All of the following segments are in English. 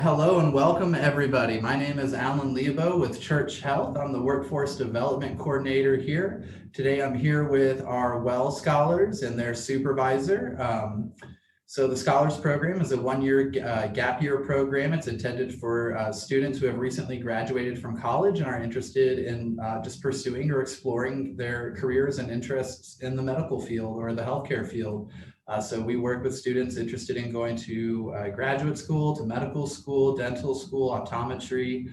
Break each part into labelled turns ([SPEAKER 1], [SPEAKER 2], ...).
[SPEAKER 1] Hello and welcome everybody. My name is Alan Lebo with Church Health. I'm the Workforce Development Coordinator here. Today I'm here with our Well Scholars and their supervisor. So the Scholars Program is a one-year gap year program. It's intended for students who have recently graduated from college and are interested in just pursuing or exploring their careers and interests in the medical field or the healthcare field. So we work with students interested in going to graduate school, to medical school, dental school, optometry,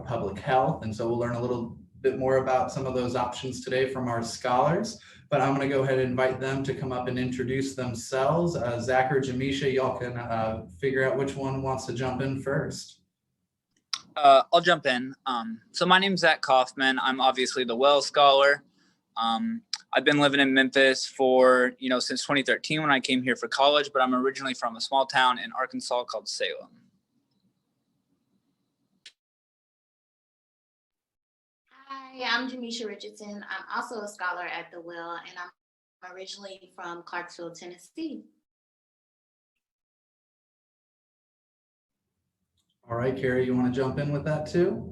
[SPEAKER 1] public health. And so we'll learn a little bit more about some of those options today from our scholars. But I'm going to go ahead and invite them to come up and introduce themselves. Zach or Jamisha, y'all can figure out which one wants to jump in first.
[SPEAKER 2] I'll jump in. So my name's Zach Kauffman. I'm obviously the Well Scholar. I've been living in Memphis for, since 2013 when I came here for college, but I'm originally from a small town in Arkansas called Salem.
[SPEAKER 3] Hi, I'm Jamisha Richardson. I'm also a scholar at the Well, and I'm originally from Clarksville, Tennessee.
[SPEAKER 1] All right, Carrie, you want to jump in with that too?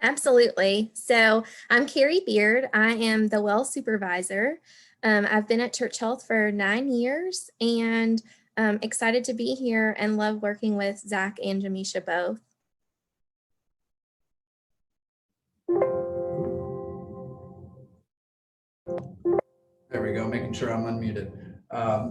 [SPEAKER 4] Absolutely. So I'm Carrie Beard. I am the Well Supervisor. I've been at Church Health for 9 years and excited to be here and love working with Zach and Jamisha both.
[SPEAKER 1] There we go, making sure I'm unmuted.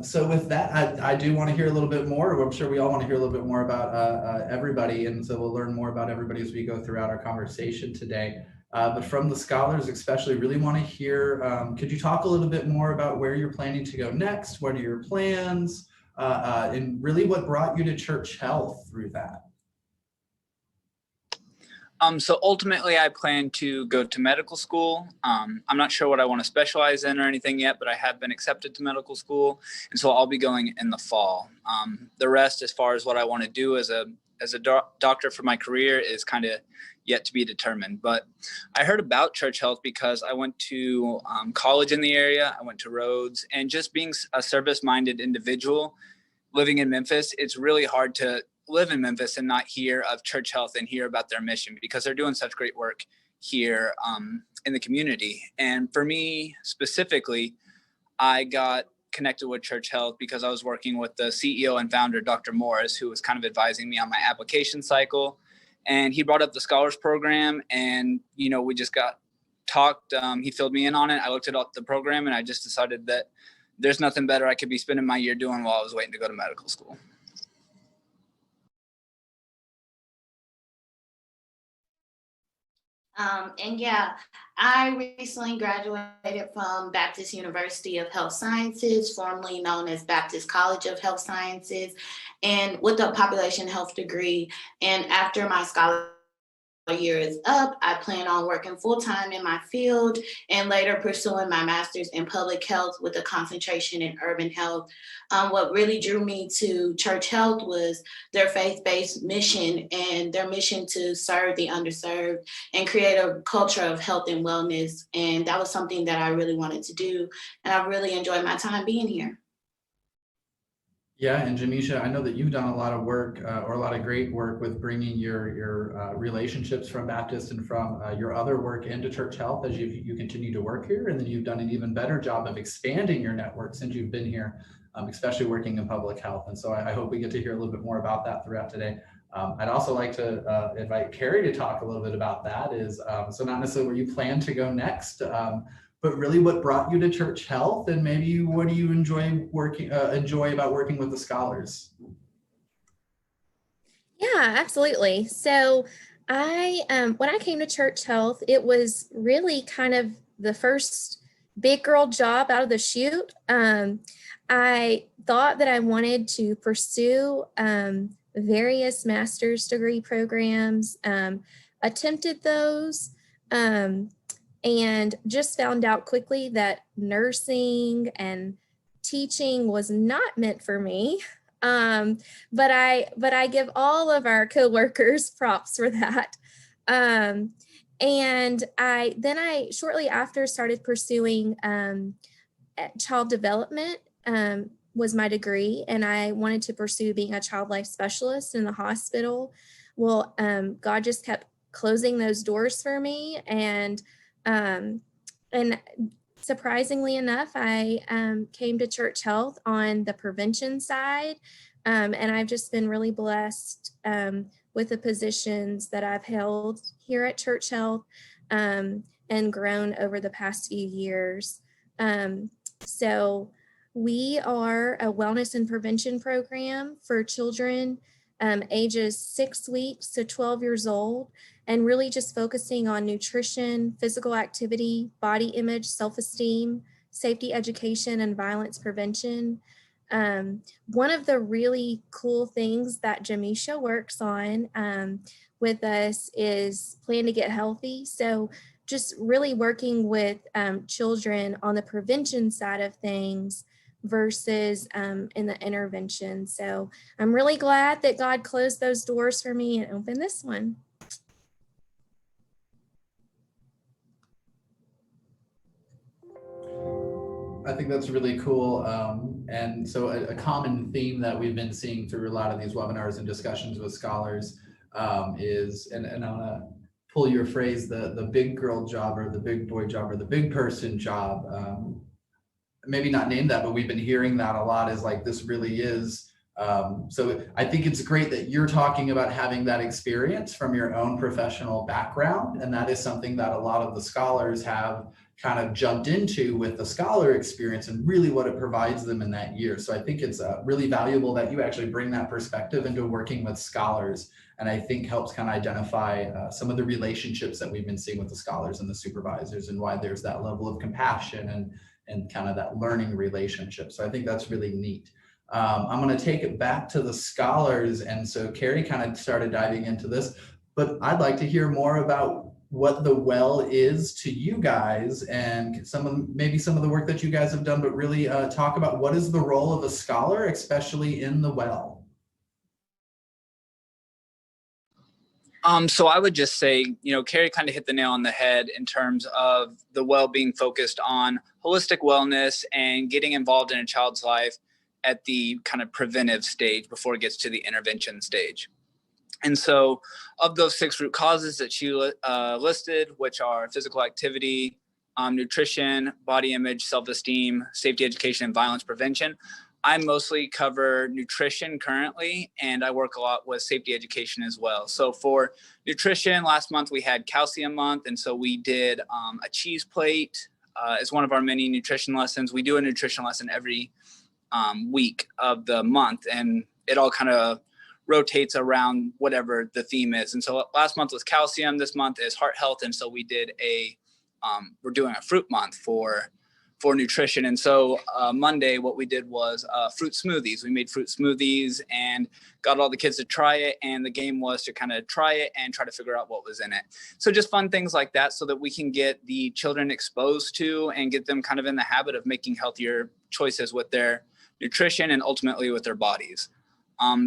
[SPEAKER 1] So with that, I do want to hear a little bit more. I'm sure we all want to hear a little bit more about everybody. And so we'll learn more about everybody as we go throughout our conversation today. But from the scholars especially, really want to hear, could you talk a little bit more about where you're planning to go next? What are your plans? And really what brought you to Church Health through that?
[SPEAKER 2] So ultimately, I plan to go to medical school. I'm not sure what I want to specialize in or anything yet, but I have been accepted to medical school. And so I'll be going in the fall. The rest, as far as what I want to do as a doctor for my career, is kind of yet to be determined. But I heard about Church Health because I went to college in the area. I went to Rhodes, and just being a service-minded individual living in Memphis, it's really hard to live in Memphis and not hear of Church Health and hear about their mission, because they're doing such great work here in the community. And for me specifically, I got connected with Church Health because I was working with the CEO and founder, Dr. Morris, who was kind of advising me on my application cycle. And he brought up the Scholars Program, and, we just got talked. He filled me in on it. I looked at the program, and I just decided that there's nothing better I could be spending my year doing while I was waiting to go to medical school.
[SPEAKER 3] I recently graduated from Baptist University of Health Sciences, formerly known as Baptist College of Health Sciences, and with a population health degree. And after my scholarship year is up, I plan on working full-time in my field and later pursuing my master's in public health with a concentration in urban health. What really drew me to Church Health was their faith-based mission and their mission to serve the underserved and create a culture of health and wellness. And that was something that I really wanted to do. And I really enjoyed my time being here.
[SPEAKER 1] Yeah, and Jamisha, I know that you've done a lot of work or a lot of great work with bringing your relationships from Baptist and from your other work into Church Health as you continue to work here. And then you've done an even better job of expanding your network since you've been here, especially working in public health. And so I hope we get to hear a little bit more about that throughout today. I'd also like to invite Carrie to talk a little bit about that. So not necessarily where you plan to go next, but really what brought you to Church Health, and maybe what do you enjoy about working with the scholars?
[SPEAKER 4] Yeah, absolutely. So when I came to Church Health, it was really kind of the first big girl job out of the chute. I thought that I wanted to pursue various master's degree programs, attempted those, and just found out quickly that nursing and teaching was not meant for me. But I give all of our coworkers props for that. And I shortly after started pursuing child development was my degree, and I wanted to pursue being a child life specialist in the hospital. Well, God just kept closing those doors for me, and surprisingly enough, I came to Church Health on the prevention side, and I've just been really blessed with the positions that I've held here at Church Health and grown over the past few years. So we are a wellness and prevention program for children ages 6 weeks to 12 years old, and really just focusing on nutrition, physical activity, body image, self-esteem, safety education, and violence prevention. One of the really cool things that Jamisha works on with us is Plan to Get Healthy. So just really working with children on the prevention side of things versus in the intervention. So I'm really glad that God closed those doors for me and opened this one.
[SPEAKER 1] I think that's really cool. And so a common theme that we've been seeing through a lot of these webinars and discussions with scholars is, and I want to pull your phrase, the big girl job or the big boy job or the big person job. Maybe not name that, but we've been hearing that a lot, is like, this really is. So I think it's great that you're talking about having that experience from your own professional background. And that is something that a lot of the scholars have kind of jumped into with the scholar experience and really what it provides them in that year. So I think it's really valuable that you actually bring that perspective into working with scholars. And I think helps kind of identify some of the relationships that we've been seeing with the scholars and the supervisors, and why there's that level of compassion and kind of that learning relationship. So I think that's really neat. I'm going to take it back to the scholars. And so Carrie kind of started diving into this, but I'd like to hear more about what the Well is to you guys, and maybe some of the work that you guys have done, but really talk about what is the role of a scholar, especially in the Well.
[SPEAKER 2] So I would just say, Carrie kind of hit the nail on the head in terms of the Well being focused on holistic wellness and getting involved in a child's life at the kind of preventive stage before it gets to the intervention stage. And so of those 6 root causes that she listed, which are physical activity, nutrition, body image, self-esteem, safety education, and violence prevention, I mostly cover nutrition currently, and I work a lot with safety education as well. So for nutrition, last month we had calcium month, and so we did a cheese plate as one of our many nutrition lessons. We do a nutrition lesson every week of the month, and it all kind of rotates around whatever the theme is. And so last month was calcium, this month is heart health, and so we did we're doing a fruit month for nutrition. And so Monday, what we did was fruit smoothies. We made fruit smoothies and got all the kids to try it. And the game was to kind of try it and try to figure out what was in it. So just fun things like that, so that we can get the children exposed to and get them kind of in the habit of making healthier choices with their nutrition and ultimately with their bodies.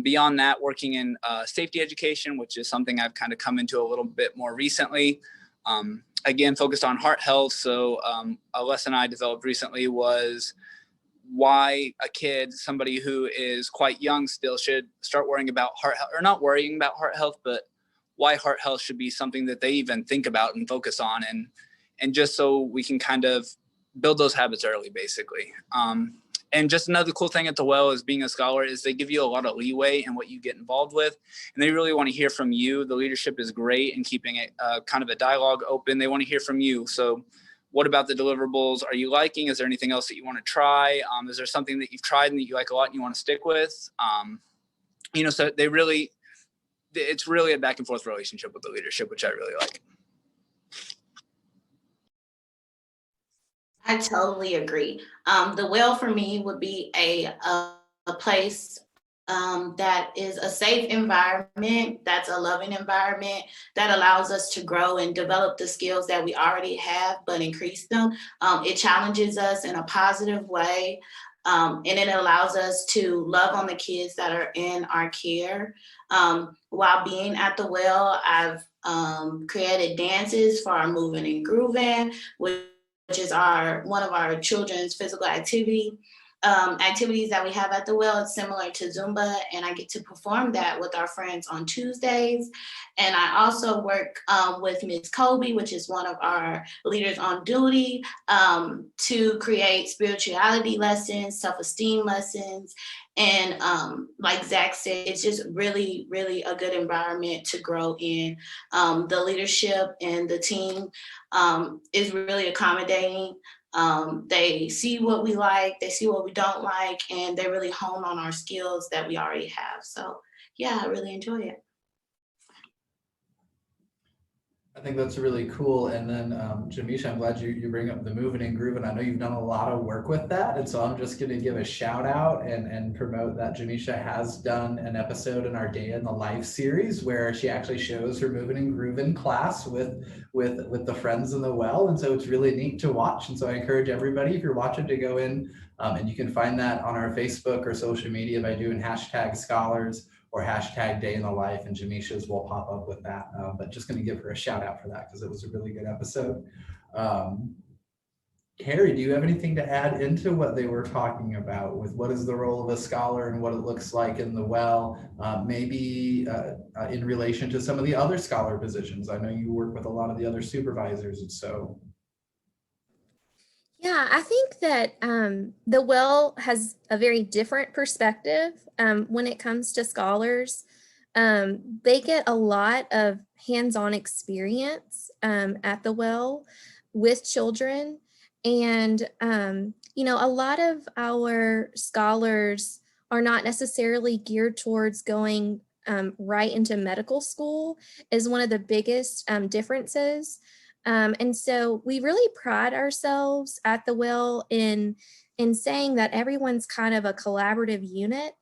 [SPEAKER 2] Beyond that, working in safety education, which is something I've kind of come into a little bit more recently. Again, focused on heart health. So a lesson I developed recently was why a kid, somebody who is quite young still, should start worrying about heart health, or not worrying about heart health, but why heart health should be something that they even think about and focus on. And just so we can kind of build those habits early, basically. And just another cool thing at the Well is being a scholar is they give you a lot of leeway in what you get involved with. And they really want to hear from you. The leadership is great in keeping it kind of a dialogue open. They want to hear from you. So what about the deliverables are you liking? Is there anything else that you want to try? Is there something that you've tried and that you like a lot and you want to stick with? So it's really a back and forth relationship with the leadership, which I really like.
[SPEAKER 3] I totally agree. The Well for me would be a place that is a safe environment, that's a loving environment, that allows us to grow and develop the skills that we already have, but increase them. It challenges us in a positive way, and it allows us to love on the kids that are in our care. While being at the Well, I've created dances for our moving and grooving, which is one of our children's physical activity. activities that we have at the Well. It's similar to Zumba, and I get to perform that with our friends on Tuesdays. And I also work with Ms. Kobe, which is one of our leaders on duty, to create spirituality lessons, self-esteem lessons. And like Zach said, it's just really, really a good environment to grow in. The leadership and the team is really accommodating. They see what we like, they see what we don't like, and they really hone on our skills that we already have. So yeah, I really enjoy it.
[SPEAKER 1] I think that's really cool. And then Jamisha, I'm glad you bring up the moving and grooving. I know you've done a lot of work with that. And so I'm just going to give a shout out and promote that Jamisha has done an episode in our Day in the Life series where she actually shows her moving and grooving class with the friends in the Well. And so it's really neat to watch. And so I encourage everybody, if you're watching, to go in and you can find that on our Facebook or social media by doing #scholars or #Day in the Life, and Jamisha's will pop up with that. But just going to give her a shout out for that because it was a really good episode. Carrie, do you have anything to add into what they were talking about with what is the role of a scholar and what it looks like in the Well, maybe in relation to some of the other scholar positions? I know you work with a lot of the other supervisors, and so.
[SPEAKER 4] Yeah, I think that the Well has a very different perspective when it comes to scholars. They get a lot of hands-on experience at the Well with children. And, a lot of our scholars are not necessarily geared towards going right into medical school is one of the biggest differences. And so we really pride ourselves at the Well in saying that everyone's kind of a collaborative unit.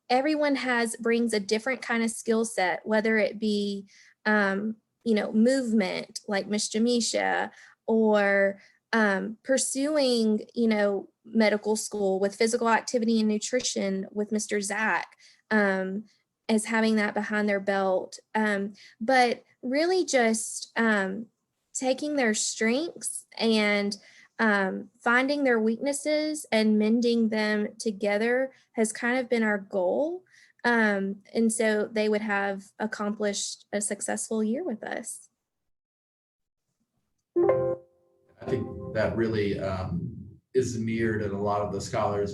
[SPEAKER 4] Everyone brings a different kind of skill set, whether it be, movement like Miss Jamisha, or pursuing, medical school with physical activity and nutrition with Mr. Zach, as having that behind their belt. But really just taking their strengths and finding their weaknesses and mending them together has kind of been our goal. And so they would have accomplished a successful year with us.
[SPEAKER 1] I think that really is mirrored in a lot of the scholars'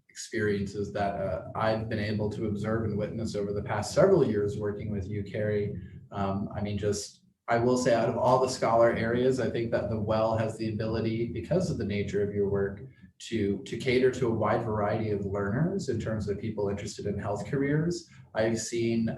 [SPEAKER 1] experiences that I've been able to observe and witness over the past several years working with you, Carrie. I will say, out of all the scholar areas, I think that the Well has the ability, because of the nature of your work, to cater to a wide variety of learners in terms of people interested in health careers. I've seen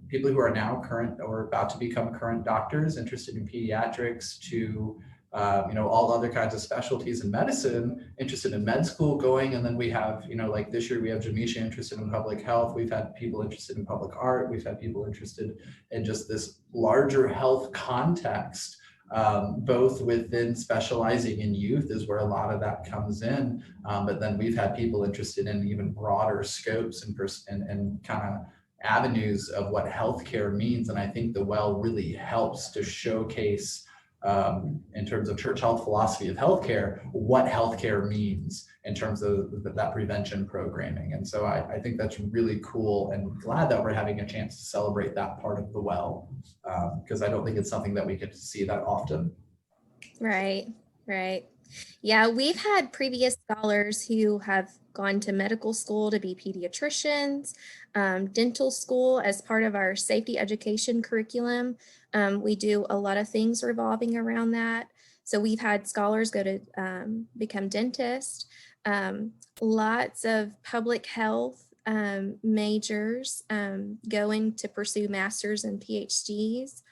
[SPEAKER 1] people who are now current or about to become current doctors interested in pediatrics, to all other kinds of specialties in medicine, interested in med school going. And then we have, like this year we have Jamisha interested in public health. We've had people interested in public art. We've had people interested in just this larger health context, both within specializing in youth is where a lot of that comes in. But then we've had people interested in even broader scopes and kind of avenues of what healthcare means. And I think the Well really helps to showcase, in terms of church health philosophy of healthcare, what healthcare means in terms of that prevention programming. And so I think that's really cool, and glad that we're having a chance to celebrate that part of the Well, because I don't think it's something that we get to see that often.
[SPEAKER 4] Right. Yeah, we've had previous scholars who have gone to medical school to be pediatricians, dental school as part of our safety education curriculum. We do a lot of things revolving around that. So we've had scholars go to become dentists, lots of public health majors going to pursue masters and PhDs.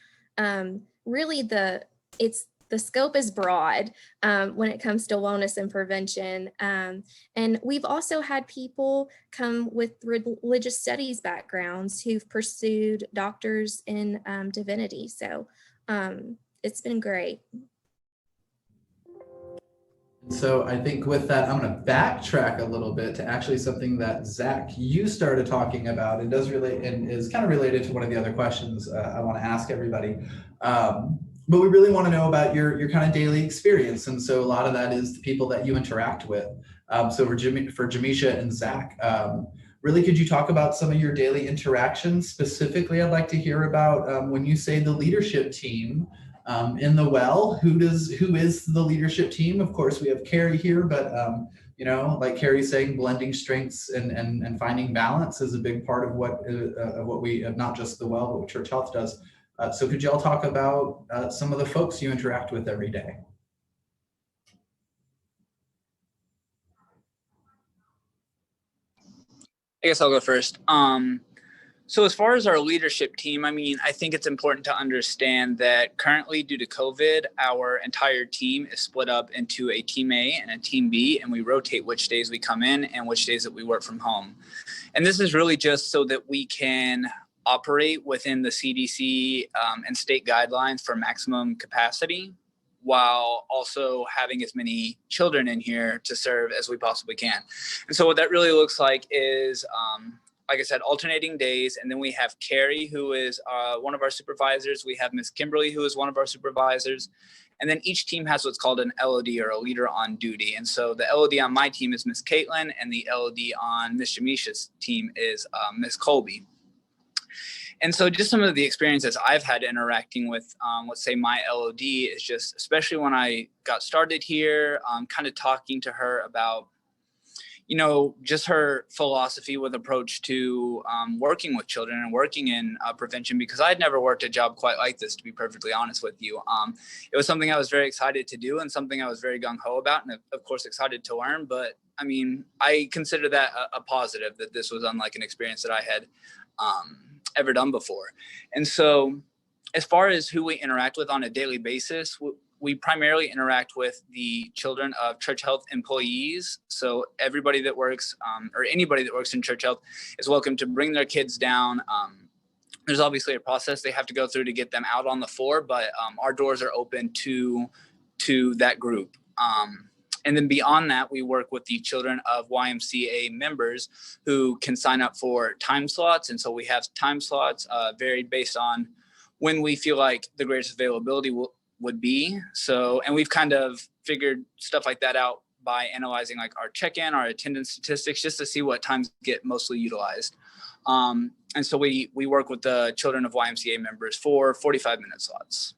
[SPEAKER 4] Really, the scope is broad when it comes to wellness and prevention. And we've also had people come with religious studies backgrounds who've pursued doctors in divinity. So it's been great.
[SPEAKER 1] So I think with that, I'm going to backtrack a little bit to actually something that Zach, you started talking about, and does relate and is kind of related to one of the other questions I want to ask everybody. But we really want to know about your kind of daily experience. And so a lot of that is the people that you interact with. So for Jamisha and Zach, really, could you talk about some of your daily interactions? Specifically, I'd like to hear about when you say the leadership team in the Well. Who is the leadership team? Of course, we have Carrie here, but you know, like Carrie's saying, blending strengths and finding balance is a big part of what we, not just the Well, but what Church Health does. So could you all talk about some of the folks you interact with every day?
[SPEAKER 2] I guess I'll go first. So as far as our leadership team, I mean, I think it's important to understand that currently due to COVID, our entire team is split up into a team A and a team B, and we rotate which days we come in and which days that we work from home. And this is really just so that we can operate within the CDC and state guidelines for maximum capacity, while also having as many children in here to serve as we possibly can. And so what that really looks like is, like I said, alternating days. And then we have Carrie, who is one of our supervisors. We have Miss Kimberly, who is one of our supervisors. And then each team has what's called an LOD, or a leader on duty. And so the LOD on my team is Miss Caitlin, and the LOD on Miss Jamisha's team is Miss Colby. And so just some of the experiences I've had interacting with, let's say, my LOD is just, especially when I got started here, kind of talking to her about, you know, just her philosophy with approach to working with children and working in prevention, because I'd never worked a job quite like this, to be perfectly honest with you. It was something I was very excited to do and something I was very gung-ho about, and of course excited to learn. But I mean, I consider that a positive, that this was unlike an experience that I had ever done before. And so as far as who we interact with on a daily basis, we primarily interact with the children of Church Health employees. So everybody that works or anybody that works in Church Health is welcome to bring their kids down. There's obviously a process they have to go through to get them out on the floor, but our doors are open to that group. And then beyond that, we work with the children of YMCA members who can sign up for time slots. And so we have time slots varied based on when we feel like the greatest availability would be. So, and we've kind of figured stuff like that out by analyzing like our check-in, our attendance statistics, just to see what times get mostly utilized. And so we work with the children of YMCA members for 45-minute slots.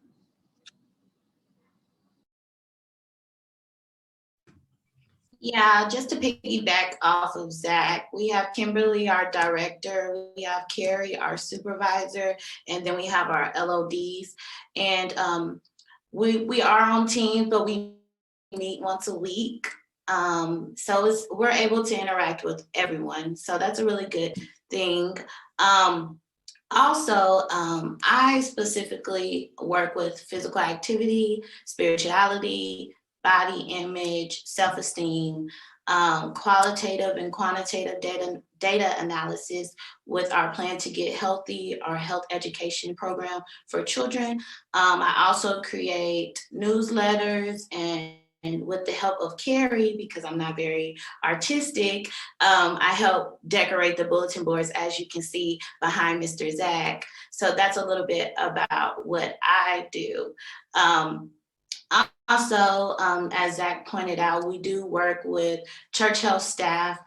[SPEAKER 3] Yeah, just to piggyback off of Zach, we have Kimberly, our director, we have Carrie, our supervisor, and then we have our LODs. And we are on teams, but we meet once a week. So we're able to interact with everyone. So that's a really good thing. Also, I specifically work with physical activity, spirituality, body image, self-esteem, qualitative and quantitative data analysis with our Plan to Get Healthy, our health education program for children. I also create newsletters, and with the help of Carrie, because I'm not very artistic, I help decorate the bulletin boards, as you can see behind Mr. Zach. So that's a little bit about what I do. Also, as Zach pointed out, we do work with Church Health staff,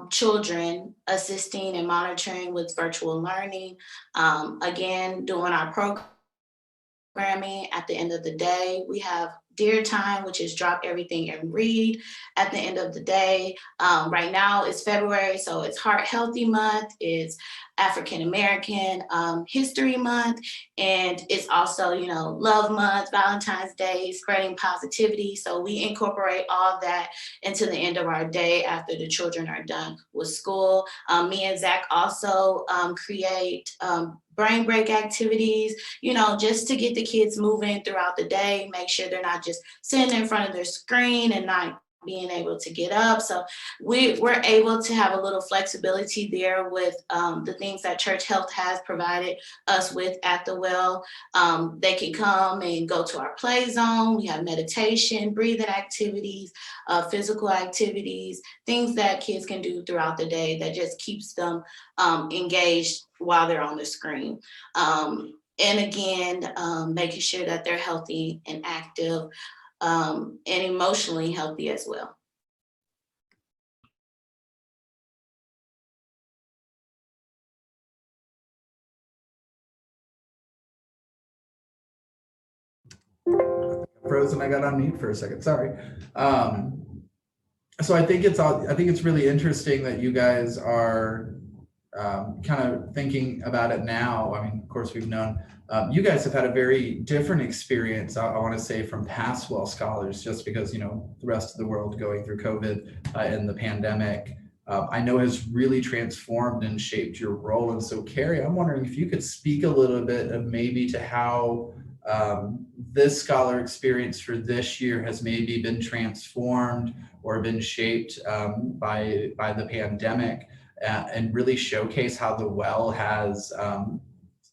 [SPEAKER 3] children, assisting and monitoring with virtual learning. Again, doing our programming at the end of the day. We have Dear Time, which is drop everything and read at the end of the day. Right now it's February, so it's Heart Healthy Month, it's African American History Month, and it's also, you know, Love Month, Valentine's Day, spreading positivity. So we incorporate all that into the end of our day after the children are done with school. Me and Zach also create brain break activities, you know, just to get the kids moving throughout the day, make sure they're not just sitting in front of their screen and not being able to get up. So we're able to have a little flexibility there with the things that Church Health has provided us with at the Well. They can come and go to our play zone. We have meditation, breathing activities, physical activities, things that kids can do throughout the day that just keeps them engaged while they're on the screen. And again, making sure that they're healthy and active, and emotionally healthy as well.
[SPEAKER 1] Frozen, I got on mute for a second, sorry. So I think it's really interesting that you guys are kind of thinking about it now. I mean, of course, we've known you guys have had a very different experience, I want to say, from past Well Scholars, just because, you know, the rest of the world going through COVID and the pandemic, I know has really transformed and shaped your role. And so, Carrie, I'm wondering if you could speak a little bit of maybe to how this scholar experience for this year has maybe been transformed or been shaped by the pandemic, and really showcase how the Well has,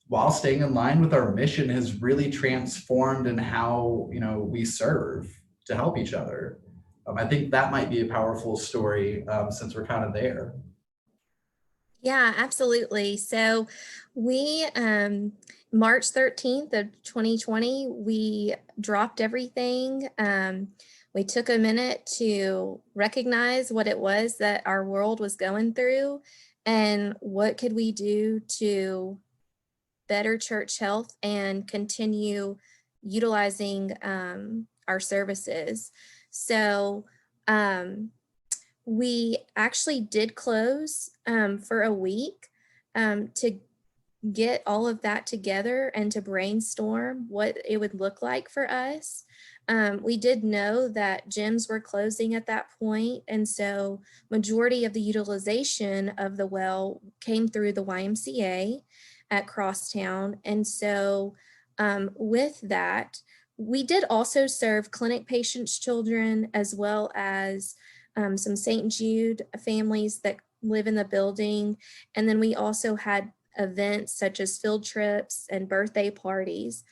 [SPEAKER 1] while staying in line with our mission, has really transformed in how, you know, we serve to help each other. I think that might be a powerful story, since we're kind of there.
[SPEAKER 4] Yeah, absolutely. So we, March 13th of 2020, we dropped everything. We took a minute to recognize what it was that our world was going through and what could we do to better church health and continue utilizing our services. So we actually did close for a week to get all of that together and to brainstorm what it would look like for us. We did know that gyms were closing at that point, and so majority of the utilization of the Well came through the YMCA at Crosstown. And so with that, we did also serve clinic patients' children, as well as some St. Jude families that live in the building. And then we also had events such as field trips and birthday parties.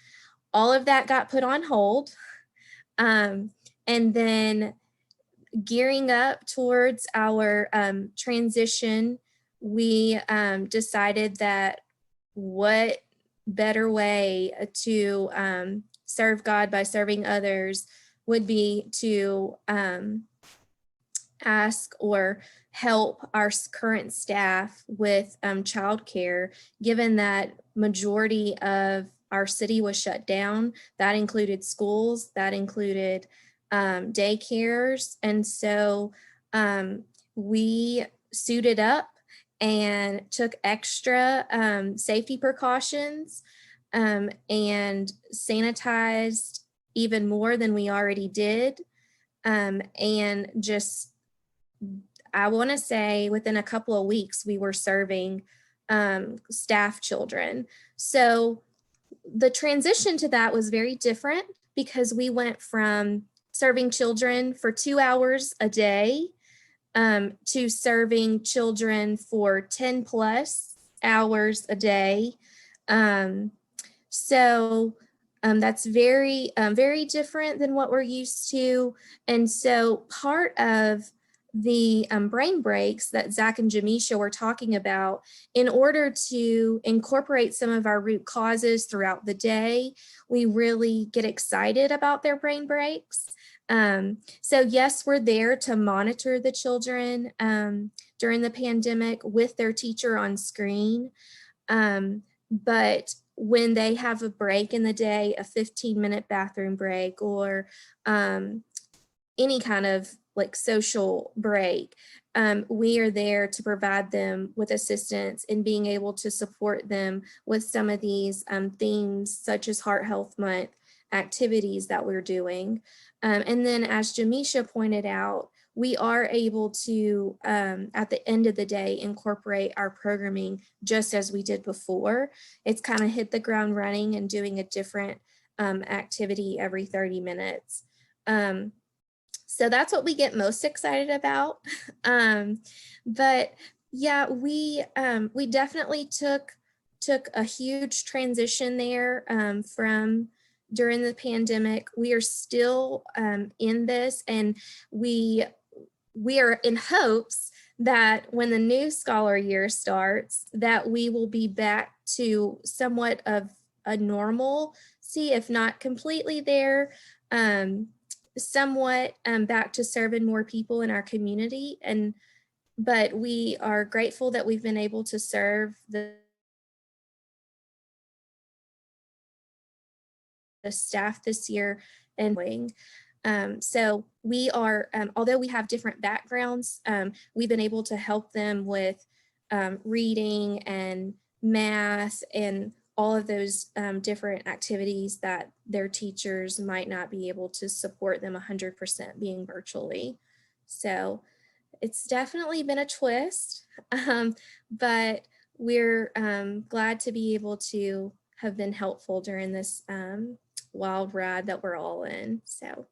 [SPEAKER 4] All of that got put on hold. And then gearing up towards our transition, we decided that what better way to serve God by serving others would be to ask or help our current staff with childcare, given that majority of our city was shut down. That included schools, that included daycares. And so we suited up and took extra safety precautions and sanitized even more than we already did. And just, I want to say within a couple of weeks, we were serving staff children. So the transition to that was very different because we went from serving children for 2 hours a day to serving children for 10 plus hours a day. So that's very, very different than what we're used to. And so part of the brain breaks that Zach and Jamisha were talking about, in order to incorporate some of our root causes throughout the day, we really get excited about their brain breaks. So yes, we're there to monitor the children during the pandemic with their teacher on screen. But when they have a break in the day, a 15-minute bathroom break or any kind of like social break, we are there to provide them with assistance in being able to support them with some of these themes, such as Heart Health Month activities that we're doing. And then, as Jamisha pointed out, we are able to, at the end of the day, incorporate our programming just as we did before. It's kind of hit the ground running and doing a different activity every 30 minutes. So that's what we get most excited about. But yeah, we definitely took a huge transition there from during the pandemic. We are still in this, and we are in hopes that when the new scholar year starts, that we will be back to somewhat of a normalcy, if not completely there, somewhat back to serving more people in our community. But we are grateful that we've been able to serve the staff this year and so we are, although we have different backgrounds, we've been able to help them with reading and math and all of those different activities that their teachers might not be able to support them 100% being virtually. So it's definitely been a twist, but we're glad to be able to have been helpful during this wild ride that we're all in. So.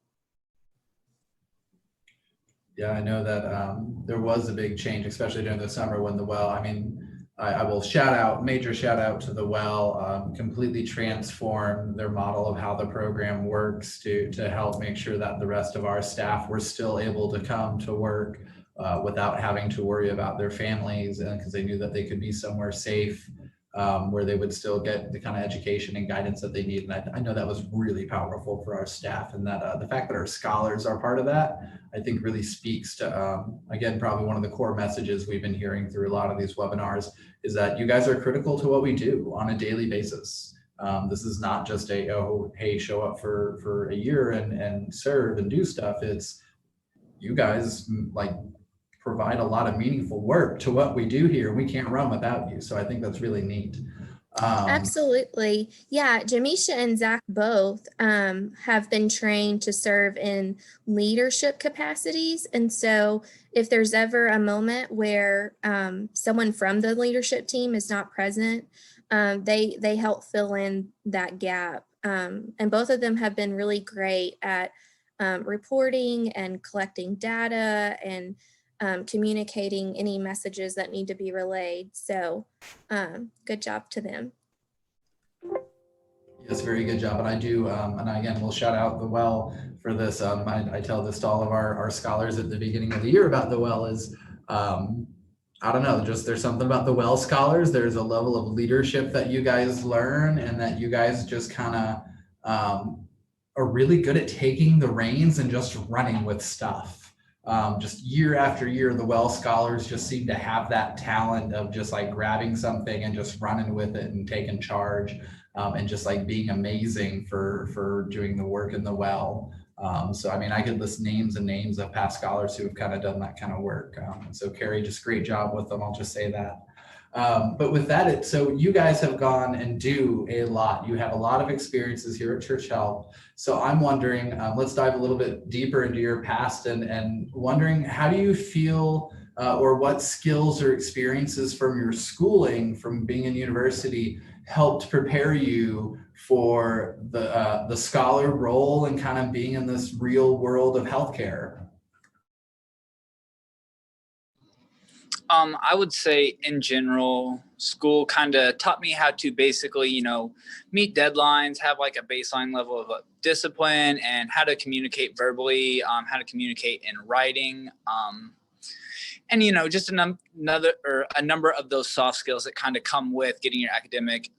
[SPEAKER 1] Yeah, I know that there was a big change, especially during the summer when the Well, I mean, I will major shout out to the Well, completely transformed their model of how the program works to help make sure that the rest of our staff were still able to come to work without having to worry about their families, and because they knew that they could be somewhere safe where they would still get the kind of education and guidance that they need. And I know that was really powerful for our staff, and that the fact that our scholars are part of that, I think really speaks to, again, probably one of the core messages we've been hearing through a lot of these webinars is that you guys are critical to what we do on a daily basis. This is not just a, oh, hey, show up for a year and serve and do stuff. It's you guys like provide a lot of meaningful work to what we do here. We can't run without you. So I think that's really neat.
[SPEAKER 4] Absolutely. Yeah, Jamisha and Zach both have been trained to serve in leadership capacities. And so if there's ever a moment where someone from the leadership team is not present, they help fill in that gap. And both of them have been really great at reporting and collecting data and communicating any messages that need to be relayed. So good job to them.
[SPEAKER 1] Yes, very good job. And I do, and again, we'll shout out the Well for this. I tell this to all of our scholars at the beginning of the year about the Well is, I don't know, just there's something about the Well scholars. There's a level of leadership that you guys learn and that you guys just kind of are really good at taking the reins and just running with stuff. Just year after year, the Well scholars just seem to have that talent of just like grabbing something and just running with it and taking charge. And just like being amazing for doing the work in the Well. So, I mean, I could list names and names of past scholars who have kind of done that kind of work. So Carrie, just great job with them. I'll just say that. But with that, so you guys have gone and do a lot. You have a lot of experiences here at Church Health. So I'm wondering, let's dive a little bit deeper into your past and wondering, how do you feel or what skills or experiences from your schooling, from being in university, helped prepare you for the scholar role and kind of being in this real world of healthcare?
[SPEAKER 2] I would say in general, school kind of taught me how to basically, meet deadlines, have like a baseline level of discipline, and how to communicate verbally, how to communicate in writing, and just a number of those soft skills that kind of come with getting your academic,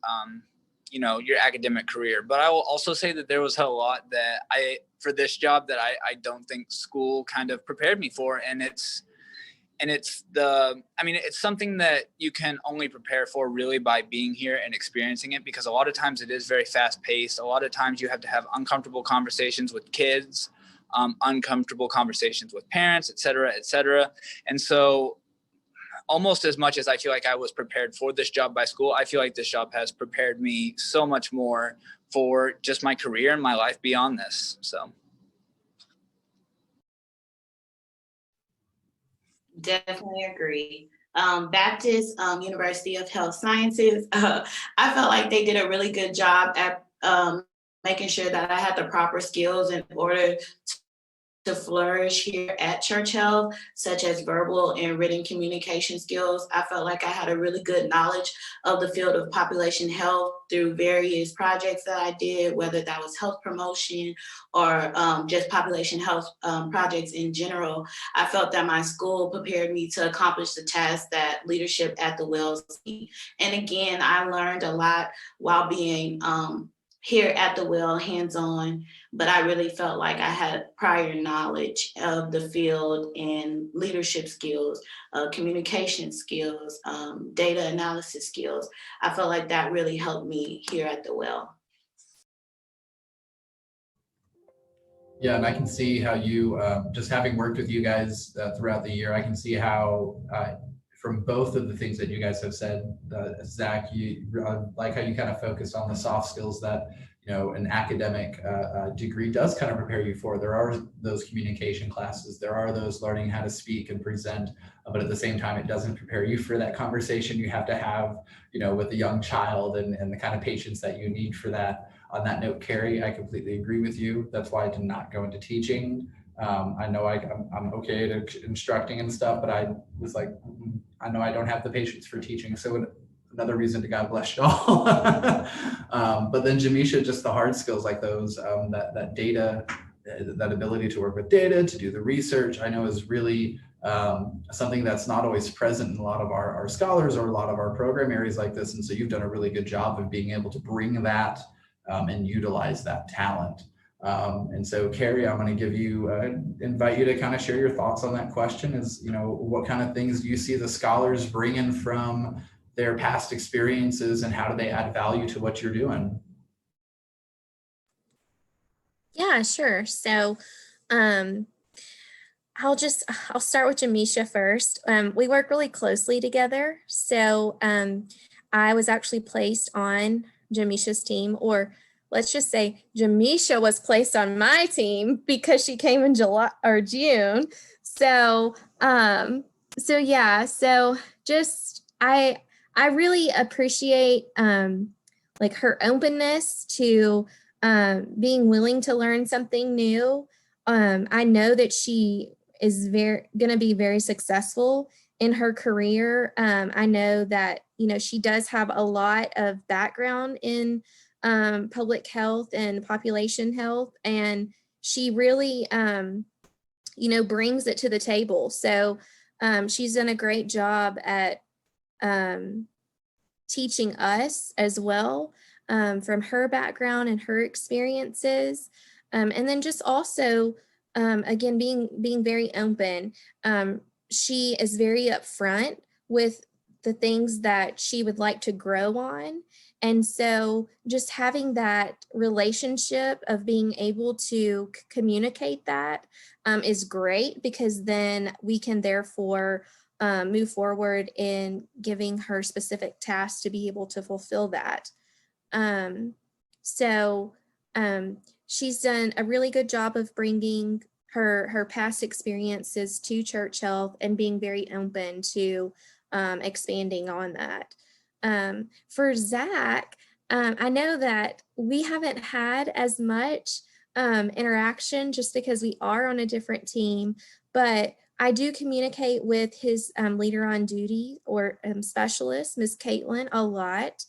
[SPEAKER 2] your academic career. But I will also say that there was a lot that for this job that I don't think school kind of prepared me for, and it's something that you can only prepare for really by being here and experiencing it, because a lot of times it is very fast paced. A lot of times you have to have uncomfortable conversations with kids, uncomfortable conversations with parents, et cetera. And so almost as much as I feel like I was prepared for this job by school, I feel like this job has prepared me so much more for just my career and my life beyond this. So.
[SPEAKER 3] Definitely agree. Baptist University of Health Sciences, I felt like they did a really good job at making sure that I had the proper skills in order to flourish here at Church Health, such as verbal and written communication skills. I felt like I had a really good knowledge of the field of population health through various projects that I did, whether that was health promotion or just population health projects in general. I felt that my school prepared me to accomplish the tasks that leadership at the Wells need. And again, I learned a lot while being here at the Well, hands-on, but I really felt like I had prior knowledge of the field and leadership skills, communication skills, data analysis skills. I felt like that really helped me here at the Well.
[SPEAKER 1] Yeah, and I can see how you, just having worked with you guys throughout the year, I can see how from both of the things that you guys have said, Zach, you like how you kind of focused on the soft skills that, you know, an academic degree does kind of prepare you for. There are those communication classes, there are those learning how to speak and present, but at the same time, it doesn't prepare you for that conversation you have to have, you know, with a young child and the kind of patience that you need for that. On that note, Carrie, I completely agree with you. That's why I did not go into teaching. I know I'm okay at instructing and stuff, but I was like, I know I don't have the patience for teaching. So another reason to God bless y'all. But then Jamisha, just the hard skills like those, that data, that ability to work with data, to do the research, I know is really something that's not always present in a lot of our scholars or a lot of our program areas like this. And so you've done a really good job of being able to bring that and utilize that talent. And so Carrie, I'm going to give you, invite you to kind of share your thoughts on that question is, you know, what kind of things do you see the scholars bringing from their past experiences and how do they add value to what you're doing?
[SPEAKER 4] Yeah, sure. So I'll start with Jamisha first. We work really closely together. So I was actually placed on Jamisha's team, or let's just say Jamisha was placed on my team because she came in July or June. So just I really appreciate like her openness to being willing to learn something new. I know that she is going to be very successful in her career. I know that, you know, she does have a lot of background in public health and population health, and she really, you know, brings it to the table. So she's done a great job at teaching us as well from her background and her experiences. And then just also, again, being very open. She is very upfront with the things that she would like to grow on. And so just having that relationship of being able to communicate that is great, because then we can therefore move forward in giving her specific tasks to be able to fulfill that. She's done a really good job of bringing her past experiences to Church Health and being very open to expanding on that. For Zach, I know that we haven't had as much interaction just because we are on a different team, but I do communicate with his leader on duty or specialist, Ms. Caitlin, a lot.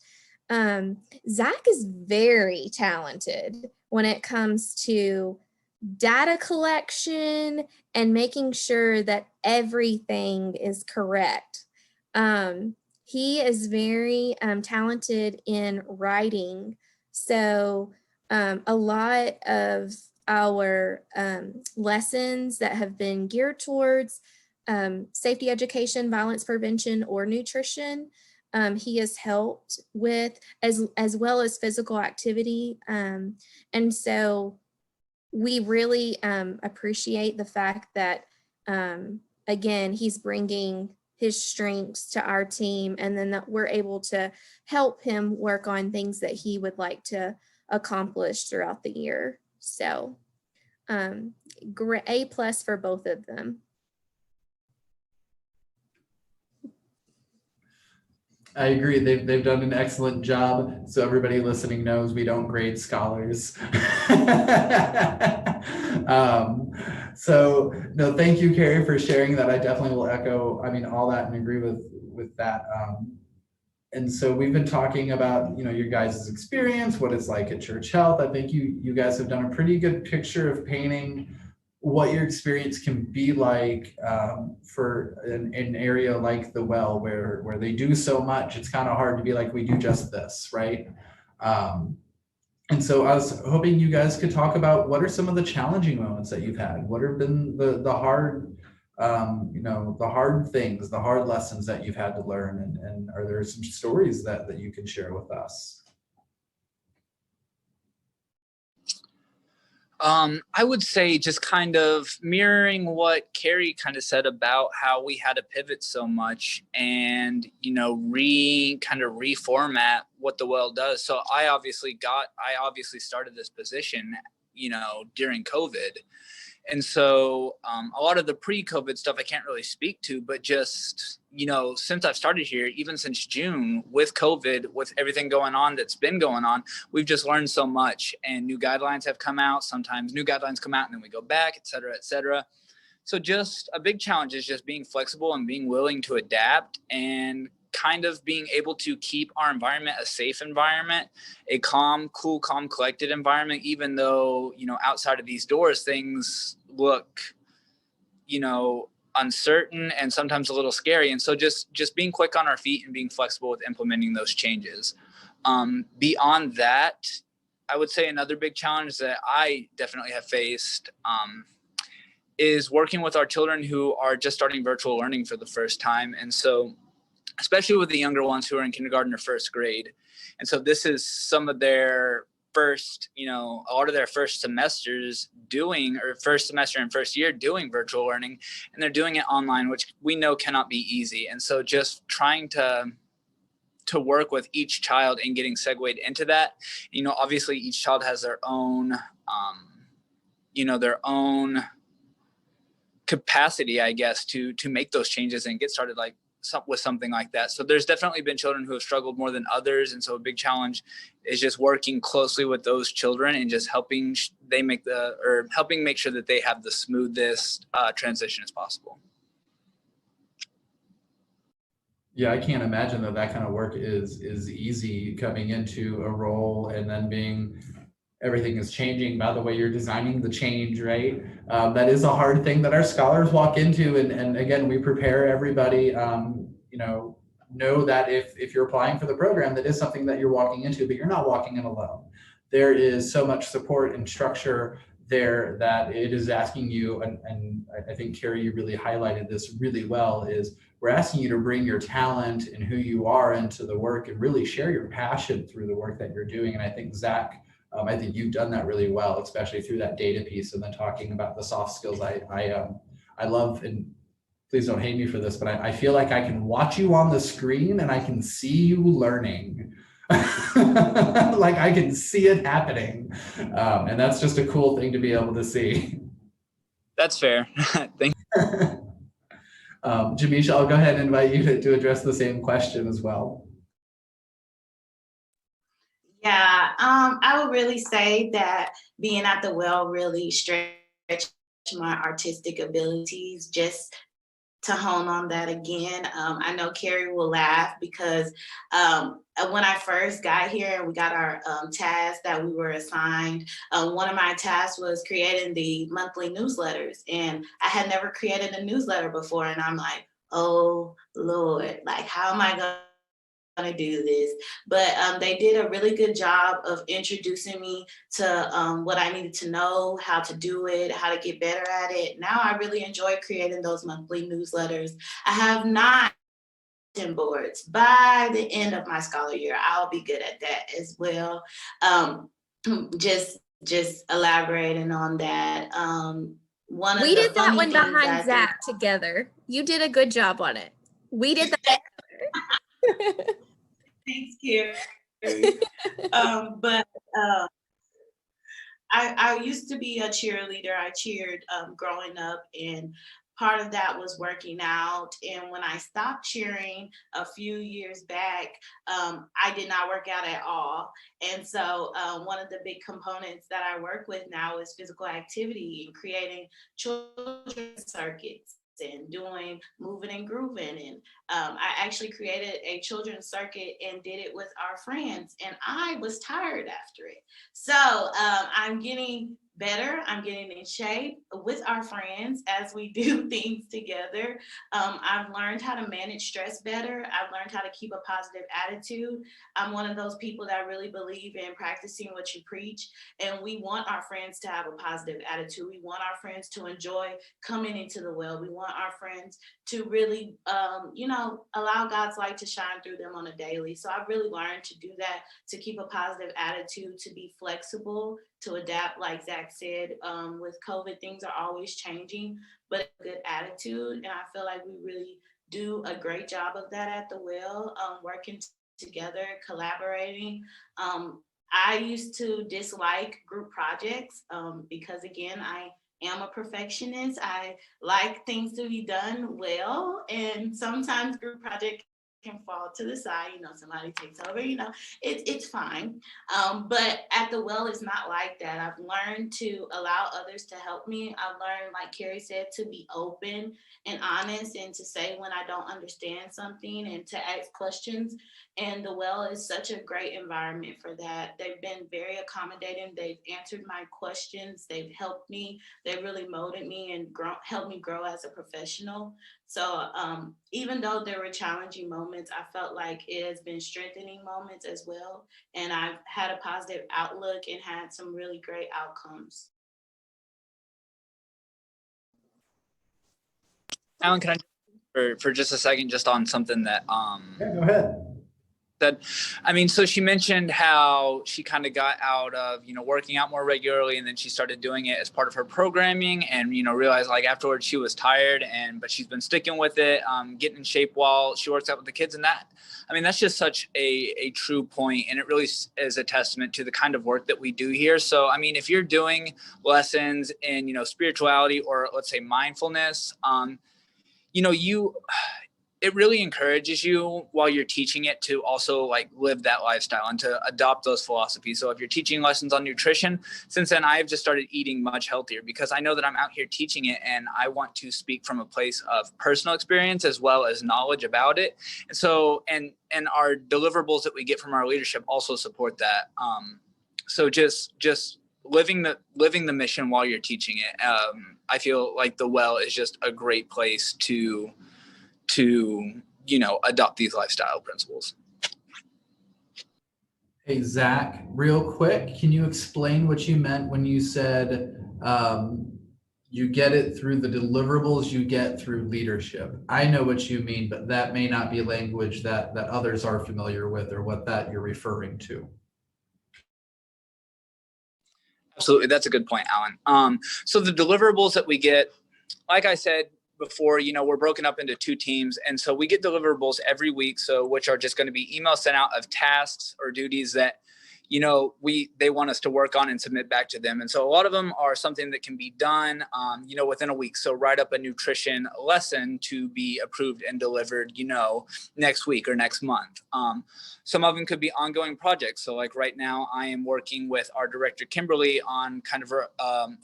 [SPEAKER 4] Zach is very talented when it comes to data collection and making sure that everything is correct. He is very talented in writing. So a lot of our lessons that have been geared towards safety education, violence prevention, or nutrition, he has helped with, as well as physical activity. And so we really appreciate the fact that, again, he's bringing his strengths to our team, and then that we're able to help him work on things that he would like to accomplish throughout the year. So A+ for both of them.
[SPEAKER 1] I agree. They've done an excellent job. So everybody listening knows we don't grade scholars. So no, thank you, Carrie, for sharing that. I definitely will echo, I mean, all that and agree with that. And so we've been talking about, you know, your guys' experience, what it's like at Church Health. I think you guys have done a pretty good picture of painting what your experience can be like for an area like the Well, where they do so much. It's kind of hard to be like, we do just this, right? And so I was hoping you guys could talk about what are some of the challenging moments that you've had? What have been the hard, you know, the hard things, the hard lessons that you've had to learn? And are there some stories that you can share with us?
[SPEAKER 2] I would say just kind of mirroring what Carrie kind of said about how we had to pivot so much and, kind of reformat what the Well does. So I obviously started this position, during COVID. And so a lot of the pre-COVID stuff I can't really speak to, but just, since I've started here, even since June with COVID, with everything going on that's been going on, we've just learned so much, and new guidelines have come out. Sometimes new guidelines come out and then we go back, et cetera, et cetera. So just a big challenge is just being flexible and being willing to adapt and kind of being able to keep our environment a safe environment, a calm, cool, calm, collected environment, even though, outside of these doors, things look, uncertain and sometimes a little scary. And so just being quick on our feet and being flexible with implementing those changes. Beyond that, I would say another big challenge that I definitely have faced is working with our children who are just starting virtual learning for the first time. And so especially with the younger ones who are in kindergarten or first grade. And so this is some of their first, a lot of their first semesters first semester and first year doing virtual learning, and they're doing it online, which we know cannot be easy. And so just trying to work with each child and getting segued into that, obviously each child has their own, their own capacity, I guess, to make those changes and get started with something like that. So there's definitely been children who have struggled more than others. And so a big challenge is just working closely with those children and just helping make sure that they have the smoothest transition as possible.
[SPEAKER 1] Yeah, I can't imagine that kind of work is easy, coming into a role and then everything is changing by the way you're designing the change, right? That is a hard thing that our scholars walk into. And again, we prepare everybody, know that if you're applying for the program, that is something that you're walking into, but you're not walking in alone. There is so much support and structure there that it is asking you, and I think Carrie, you really highlighted this really well, is we're asking you to bring your talent and who you are into the work and really share your passion through the work that you're doing. And I think Zach, I think you've done that really well, especially through that data piece and then talking about the soft skills. I love, and please don't hate me for this, but I feel like I can watch you on the screen and I can see you learning. Like I can see it happening. And that's just a cool thing to be able to see.
[SPEAKER 2] That's fair. Thank you.
[SPEAKER 1] Jamisha, I'll go ahead and invite you to address the same question as well.
[SPEAKER 3] Yeah, I would really say that being at the Well really stretched my artistic abilities, just to hone on that again. I know Carrie will laugh because when I first got here and we got our tasks that we were assigned, one of my tasks was creating the monthly newsletters. And I had never created a newsletter before. And I'm like, oh Lord, like, how am I going to do this? But they did a really good job of introducing me to what I needed to know, how to do it, how to get better at it. Now I really enjoy creating those monthly newsletters. I have not boards. By the end of my scholar year, I'll be good at that as well. Just elaborating on that.
[SPEAKER 4] We did that one behind Zach together. You did a good job on it. We did that.
[SPEAKER 3] Thanks, Carrie. But I used to be a cheerleader. I cheered growing up, and part of that was working out. And when I stopped cheering a few years back, I did not work out at all. And so one of the big components that I work with now is physical activity and creating children's circuits and doing moving and grooving. And I actually created a children's circuit and did it with our friends. And I was tired after it. So I'm getting better. I'm getting in shape with our friends as we do things together. I've learned how to manage stress better. I've learned how to keep a positive attitude. I'm one of those people that really believe in practicing what you preach. And we want our friends to have a positive attitude. We want our friends to enjoy coming into the Well. We want our friends to really, allow God's light to shine through them on a daily. So I've really learned to do that, to keep a positive attitude, to be flexible, to adapt, like Zach said. With COVID, things are always changing, but a good attitude. And I feel like we really do a great job of that at the Well, working together, collaborating. I used to dislike group projects because, again, I am a perfectionist. I like things to be done well, and sometimes group projects can fall to the side. Somebody takes over. It's fine. But at the Well, it's not like that. I've learned to allow others to help me. I've learned, like Carrie said, to be open and honest, and to say when I don't understand something, and to ask questions. And the Well is such a great environment for that. They've been very accommodating. They've answered my questions. They've helped me. They really molded me and helped me grow as a professional. So even though there were challenging moments, I felt like it has been strengthening moments as well. And I've had a positive outlook and had some really great outcomes.
[SPEAKER 2] Alan, can I for just a second, just on something that
[SPEAKER 1] Yeah, go ahead.
[SPEAKER 2] So she mentioned how she kind of got out of, working out more regularly, and then she started doing it as part of her programming, and, realized like afterwards she was tired, but she's been sticking with it, getting in shape while she works out with the kids. And that's just such a true point, and it really is a testament to the kind of work that we do here. So, if you're doing lessons in, spirituality, or let's say mindfulness, it really encourages you while you're teaching it to also like live that lifestyle and to adopt those philosophies. So if you're teaching lessons on nutrition, since then I've just started eating much healthier, because I know that I'm out here teaching it, and I want to speak from a place of personal experience as well as knowledge about it. And so, and our deliverables that we get from our leadership also support that. So just living the mission while you're teaching it. I feel like the Well is just a great place to adopt these lifestyle principles.
[SPEAKER 1] Hey, Zach, real quick, can you explain what you meant when you said you get it through the deliverables you get through leadership? I know what you mean, but that may not be language that others are familiar with, or what that you're referring to.
[SPEAKER 2] Absolutely. That's a good point, Alan. So the deliverables that we get, like I said before, we're broken up into two teams. And so we get deliverables every week. So which are just going to be emails sent out of tasks or duties that, they want us to work on and submit back to them. And so a lot of them are something that can be done, within a week. So write up a nutrition lesson to be approved and delivered, next week or next month. Some of them could be ongoing projects. So like right now I am working with our director, Kimberly, on kind of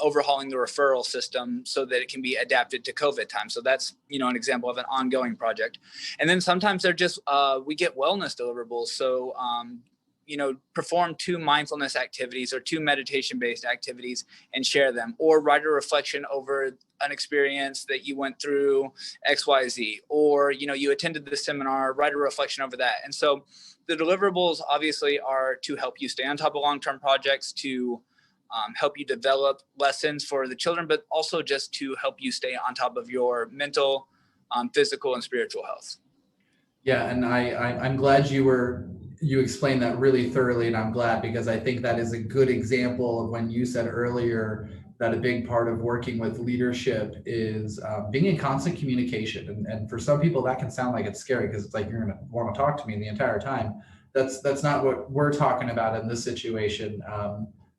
[SPEAKER 2] overhauling the referral system so that it can be adapted to COVID time. So that's, an example of an ongoing project. And then sometimes they're just, we get wellness deliverables. So, perform 2 mindfulness activities or 2 meditation-based activities and share them, or write a reflection over an experience that you went through XYZ, or, you attended the seminar, write a reflection over that. And so the deliverables obviously are to help you stay on top of long-term projects, to help you develop lessons for the children, but also just to help you stay on top of your mental, physical, and spiritual health.
[SPEAKER 1] Yeah, and I'm glad you explained that really thoroughly, and I'm glad, because I think that is a good example of when you said earlier that a big part of working with leadership is being in constant communication. And for some people that can sound like it's scary, because it's like, you're going to want to talk to me the entire time. That's not what we're talking about in this situation.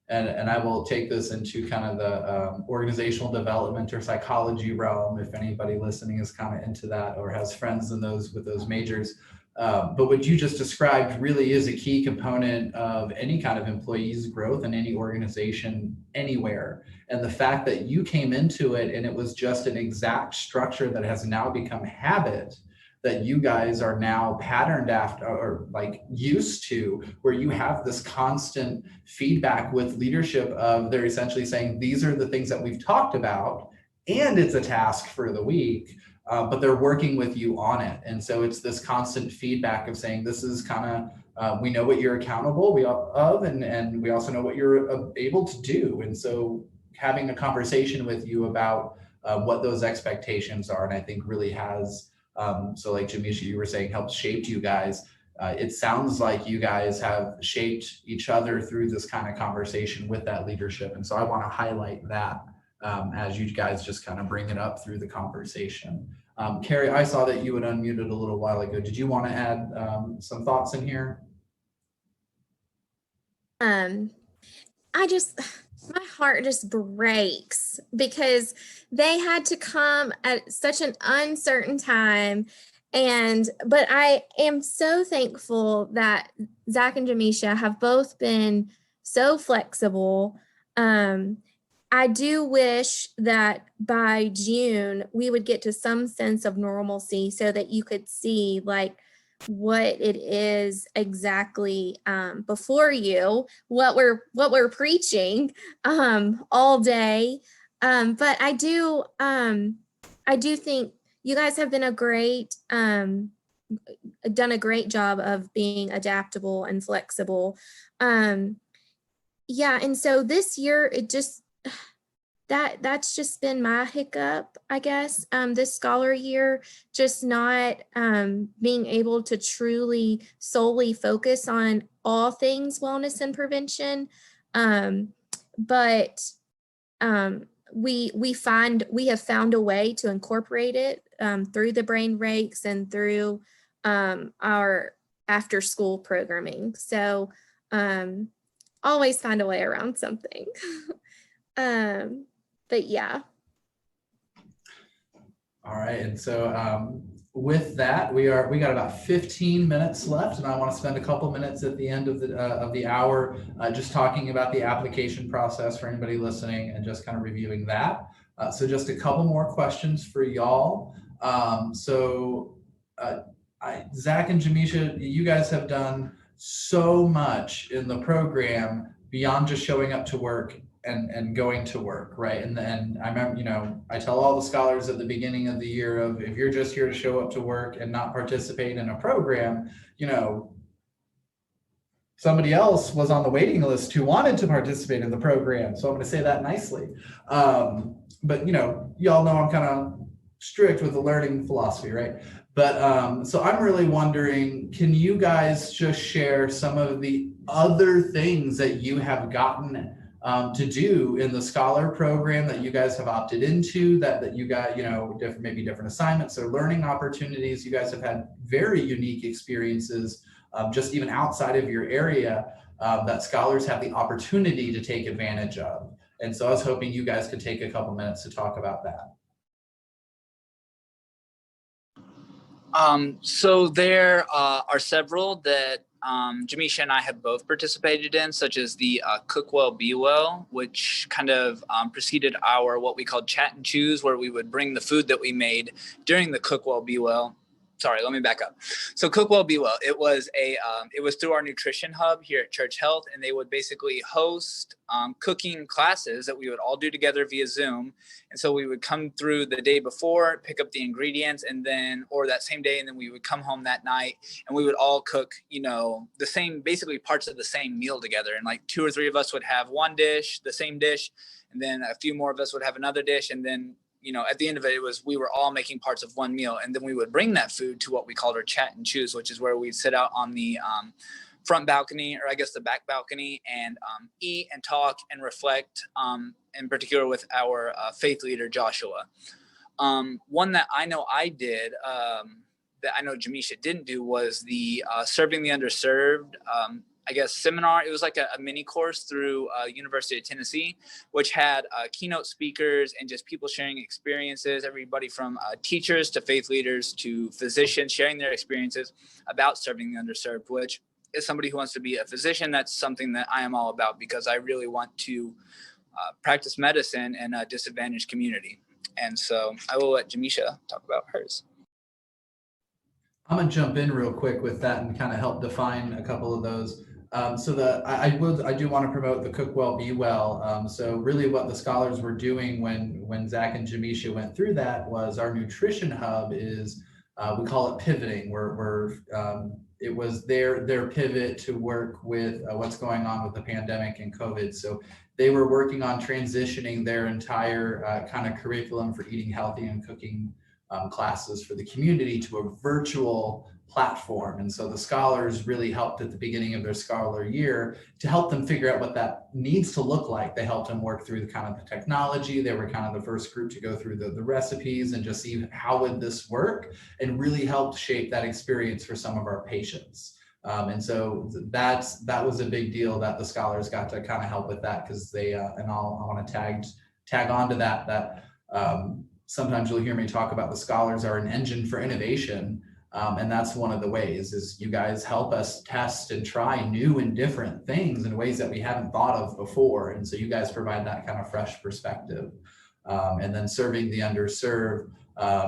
[SPEAKER 1] And I will take this into kind of the organizational development or psychology realm, if anybody listening is kind of into that or has friends in with those majors. But what you just described really is a key component of any kind of employee's growth in any organization anywhere. And the fact that you came into it and it was just an exact structure that has now become habit, that you guys are now patterned after, or like used to, where you have this constant feedback with leadership of they're essentially saying, these are the things that we've talked about, and it's a task for the week. But they're working with you on it. And so it's this constant feedback of saying, this is kind of, we know what you're accountable of, and we also know what you're able to do. And so having a conversation with you about what those expectations are, and I think really has, so like Jamisha, you were saying, helped shape you guys. it sounds like you guys have shaped each other through this kind of conversation with that leadership. And so I want to highlight that as you guys just kind of bring it up through the conversation. Carrie, I saw that you had unmuted a little while ago. Did you want to add some thoughts in here?
[SPEAKER 4] My heart just breaks because they had to come at such an uncertain time. But I am so thankful that Zach and Jamisha have both been so flexible. I do wish that by June we would get to some sense of normalcy so that you could see like what it is exactly before you, what we're preaching all day. But I do think you guys have been done a great job of being adaptable and flexible. Yeah, and so this year that's just been my hiccup, I guess, this scholar year, just not being able to truly solely focus on all things wellness and prevention. But we have found a way to incorporate it through the brain rakes and through our after school programming. So always find a way around something. But yeah.
[SPEAKER 1] All right, and so with that, we got about 15 minutes left, and I want to spend a couple minutes at the end of the hour just talking about the application process for anybody listening and just kind of reviewing that. So just a couple more questions for y'all. Zach and Jamisha, you guys have done so much in the program beyond just showing up to work and going to work, right? And I remember, I tell all the scholars at the beginning of the year of, if you're just here to show up to work and not participate in a program, somebody else was on the waiting list who wanted to participate in the program. So I'm going to say that nicely. But y'all know I'm kind of strict with the learning philosophy, right? But so I'm really wondering, can you guys just share some of the other things that you have gotten to do in the scholar program that you guys have opted into, that you got, maybe different assignments or learning opportunities? You guys have had very unique experiences, just even outside of your area, that scholars have the opportunity to take advantage of. And so I was hoping you guys could take a couple minutes to talk about that.
[SPEAKER 2] So there are several that Jamisha and I have both participated in, such as the Cook Well, Be Well, which kind of preceded our what we called Chat and Choose, where we would bring the food that we made during the Cook Well, Be Well. Sorry, let me back up. So Cook Well, Be Well, it was through our nutrition hub here at Church Health, and they would basically host cooking classes that we would all do together via Zoom. And so we would come through the day before, pick up the ingredients, or that same day, and then we would come home that night, and we would all cook, the same, basically parts of the same meal together. And like 2 or 3 of us would have one dish, the same dish, and then a few more of us would have another dish, and then at the end of it, we were all making parts of one meal. And then we would bring that food to what we called our Chat and Choose, which is where we'd sit out on the front balcony, or I guess the back balcony, and eat and talk and reflect, in particular with our faith leader, Joshua. One that I know I did, that I know Jamisha didn't do, was the Serving the Underserved seminar. It was like a mini course through University of Tennessee, which had keynote speakers and just people sharing experiences, everybody from teachers to faith leaders to physicians sharing their experiences about serving the underserved, which is somebody who wants to be a physician. That's something that I am all about, because I really want to practice medicine in a disadvantaged community. And so I will let Jamisha talk about hers.
[SPEAKER 1] I'm gonna jump in real quick with that and kind of help define a couple of those. I do want to promote the Cook Well, Be Well. So really what the scholars were doing when Zach and Jamisha went through that was our nutrition hub is, we call it pivoting, where it was their pivot to work with what's going on with the pandemic and COVID. So they were working on transitioning their entire kind of curriculum for eating healthy and cooking classes for the community to a virtual platform. And so the scholars really helped at the beginning of their scholar year to help them figure out what that needs to look like. They helped them work through the kind of the technology. They were kind of the first group to go through the recipes and just see how would this work, and really helped shape that experience for some of our patients. And so that was a big deal that the scholars got to kind of help with that, because they, and I want to tag on to that sometimes you'll hear me talk about the scholars are an engine for innovation. And that's one of the ways is you guys help us test and try new and different things in ways that we haven't thought of before. And so you guys provide that kind of fresh perspective. And then serving the underserved,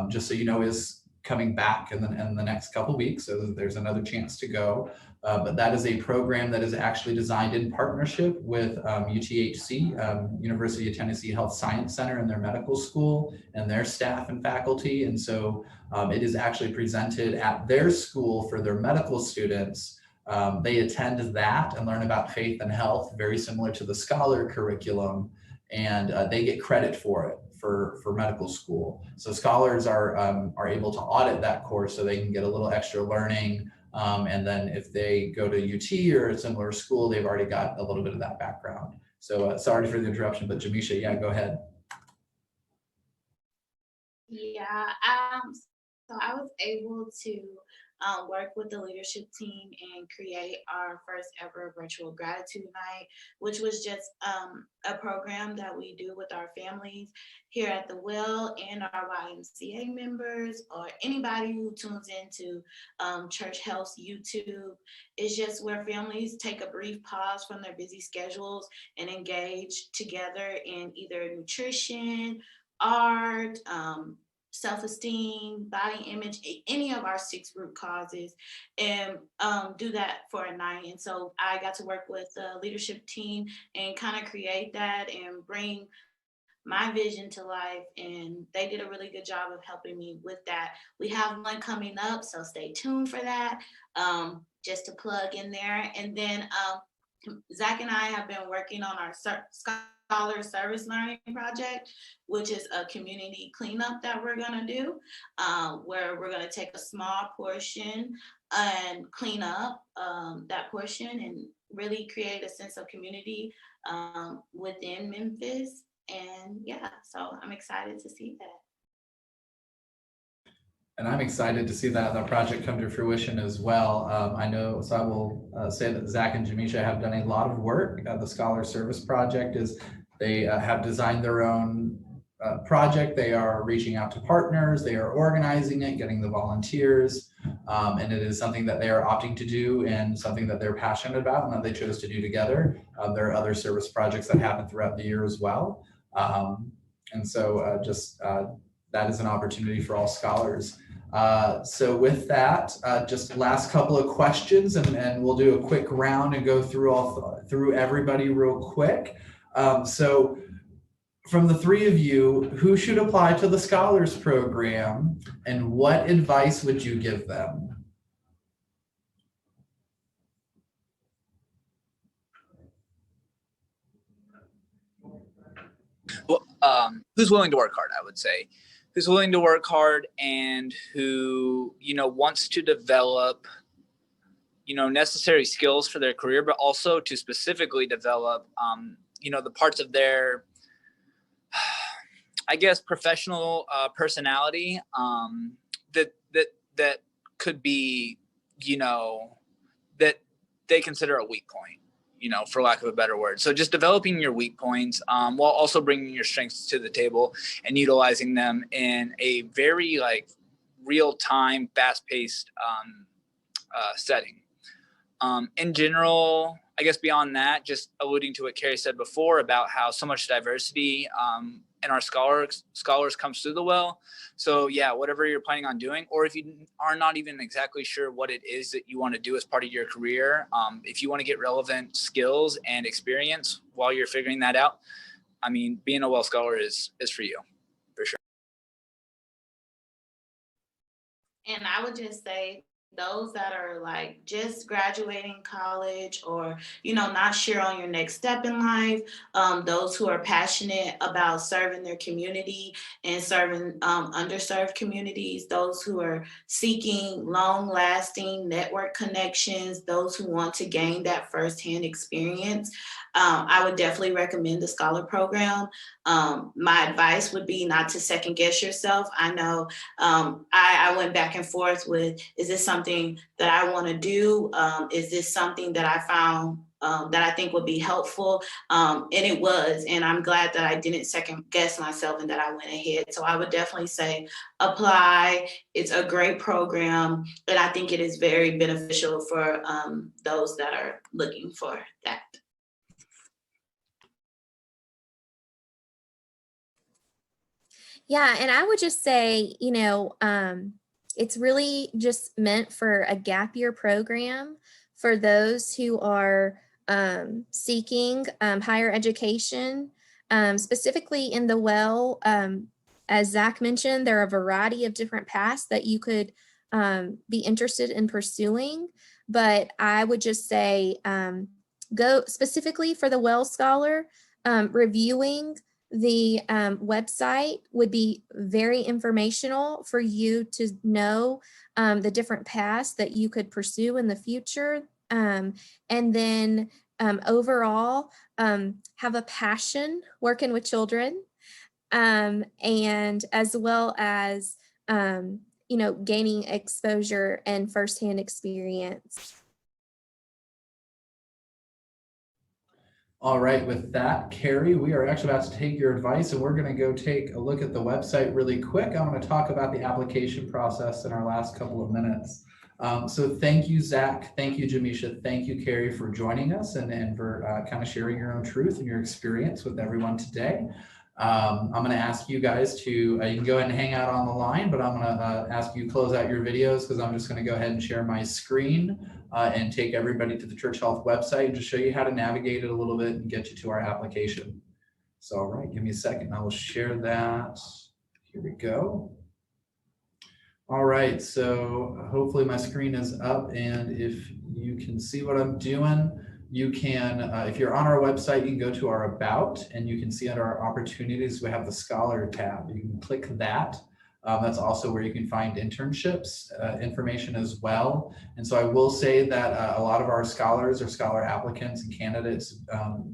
[SPEAKER 1] just so you know, is coming back in the next couple weeks. So there's another chance to go. But that is a program that is actually designed in partnership with UTHC, University of Tennessee Health Science Center, and their medical school and their staff and faculty. And so it is actually presented at their school for their medical students. They attend that and learn about faith and health, very similar to the scholar curriculum, and they get credit for it for medical school. So scholars are able to audit that course so they can get a little extra learning. And then if they go to UT or a similar school, they've already got a little bit of that background. So sorry for the interruption, but Jamisha, yeah, go ahead.
[SPEAKER 3] Yeah, so I was able to work with the leadership team and create our first ever virtual gratitude night, which was just a program that we do with our families here at the Well and our YMCA members, or anybody who tunes into Church Health's YouTube. It's just where families take a brief pause from their busy schedules and engage together in either nutrition, art, self-esteem, body image, any of our 6 root causes, and do that for a night. And so I got to work with the leadership team and kind of create that and bring my vision to life. And they did a really good job of helping me with that. We have one coming up, so stay tuned for that, just to plug in there. And then Zach and I have been working on our Scholar Service Learning Project, which is a community cleanup that we're going to do, where we're going to take a small portion and clean up that portion and really create a sense of community within Memphis. And yeah, so I'm excited to see that.
[SPEAKER 1] And I'm excited to see that project come to fruition as well. I know, so I will say that Zach and Jamisha have done a lot of work. The Scholar Service Project is, they have designed their own project. They are reaching out to partners. They are organizing it, getting the volunteers. And it is something that they are opting to do and something that they're passionate about and that they chose to do together. There are other service projects that happen throughout the year as well. And so that is an opportunity for all scholars. So with that, just last couple of questions, and we'll do a quick round and go through everybody real quick. So from the 3 of you, who should apply to the Scholars Program, and what advice would you give them?
[SPEAKER 2] Well, who's willing to work hard, I would say. Who's willing to work hard and who, wants to develop, necessary skills for their career, but also to specifically develop, the parts of their, I guess, professional personality that could be, that they consider a weak point, for lack of a better word. So just developing your weak points while also bringing your strengths to the table and utilizing them in a very real-time, fast-paced setting. In general, I guess beyond that, just alluding to what Carrie said before about how so much diversity in our scholars comes through the Well. So yeah, whatever you're planning on doing, or if you are not even exactly sure what it is that you want to do as part of your career, if you want to get relevant skills and experience while you're figuring that out, I mean, being a Well Scholar is for you, for sure.
[SPEAKER 3] And I would just say those that are like just graduating college or, not sure on your next step in life, those who are passionate about serving their community and serving underserved communities, those who are seeking long lasting network connections, those who want to gain that firsthand experience. I would definitely recommend the Scholar Program. My advice would be not to second guess yourself. I know I went back and forth with, is this something that I want to do? Is this something that I found that I think would be helpful? And it was, and I'm glad that I didn't second guess myself and that I went ahead. So I would definitely say apply. It's a great program, and I think it is very beneficial for those that are looking for that.
[SPEAKER 4] Yeah, and I would just say, it's really just meant for a gap year program for those who are seeking higher education, specifically in the Well. As Zach mentioned, there are a variety of different paths that you could be interested in pursuing, but I would just say go specifically for the Well Scholar. Reviewing the website would be very informational for you to know the different paths that you could pursue in the future. And then overall, have a passion working with children, and as well as, gaining exposure and firsthand experience.
[SPEAKER 1] All right, with that, Carrie, we are actually about to take your advice and we're going to go take a look at the website really quick. I'm going to talk about the application process in our last couple of minutes. So thank you, Zach. Thank you, Jamisha. Thank you, Carrie, for joining us and for kind of sharing your own truth and your experience with everyone today. I'm going to ask you guys to, you can go ahead and hang out on the line, but I'm going to ask you to close out your videos because I'm just going to go ahead and share my screen and take everybody to the Church Health website and just show you how to navigate it a little bit and get you to our application. So, all right, give me a second. I will share that. Here we go. All right, so hopefully my screen is up, and if you can see what I'm doing, you can, if you're on our website, you can go to our About, and you can see under our opportunities, we have the Scholar tab. You can click that. That's also where you can find internships information as well. And so I will say that a lot of our scholars or scholar applicants and candidates